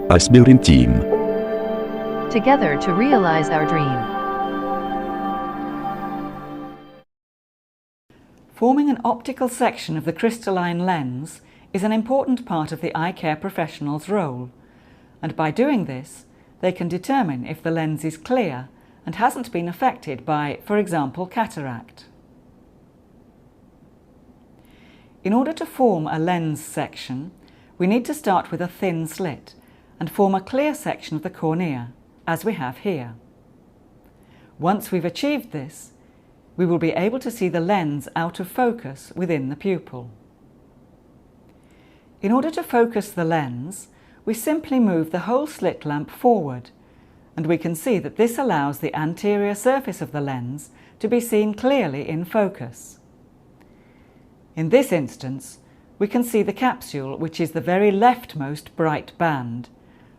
Aspirin Team. Together to realize our dream. Forming an optical section of the crystalline lens is an important part of the eye care professional's role, and by doing this, they can determine if the lens is clear and hasn't been affected by, for example, cataract. In order to form a lens section, we need to start with a thin slit and form a clear section of the cornea, as we have here. Once we've achieved this, we will be able to see the lens out of focus within the pupil. In order to focus the lens, we simply move the whole slit lamp forward, and we can see that this allows the anterior surface of the lens to be seen clearly in focus. In this instance, we can see the capsule, which is the very leftmost bright band,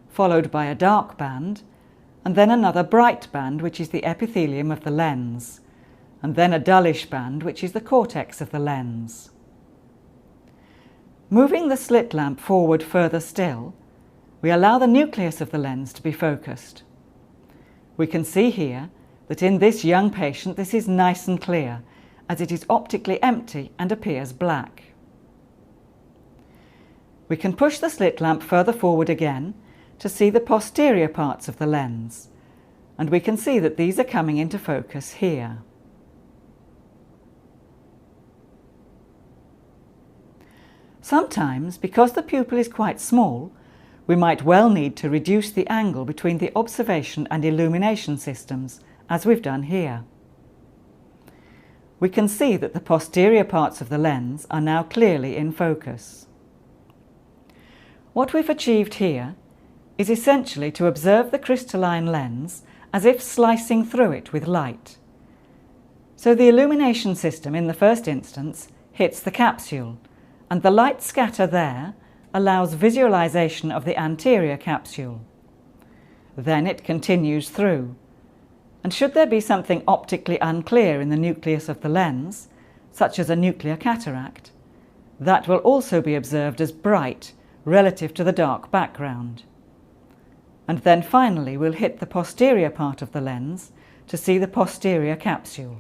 followed by a dark band, and then another bright band, which is the epithelium of the lens, and then a dullish band, which is the cortex of the lens. Moving the slit lamp forward further still, we allow the nucleus of the lens to be focused. We can see here that in this young patient this is nice and clear, as it is optically empty and appears black. We can push the slit lamp further forward again to see the posterior parts of the lens, and we can see that these are coming into focus here. Sometimes, because the pupil is quite small, we might well need to reduce the angle between the observation and illumination systems, as we've done here. We can see that the posterior parts of the lens are now clearly in focus. What we've achieved here is essentially to observe the crystalline lens as if slicing through it with light. So the illumination system in the first instance hits the capsule, and the light scatter there allows visualization of the anterior capsule. Then it continues through, and should there be something optically unclear in the nucleus of the lens, such as a nuclear cataract, that will also be observed as bright relative to the dark background. And then finally we'll hit the posterior part of the lens to see the posterior capsule.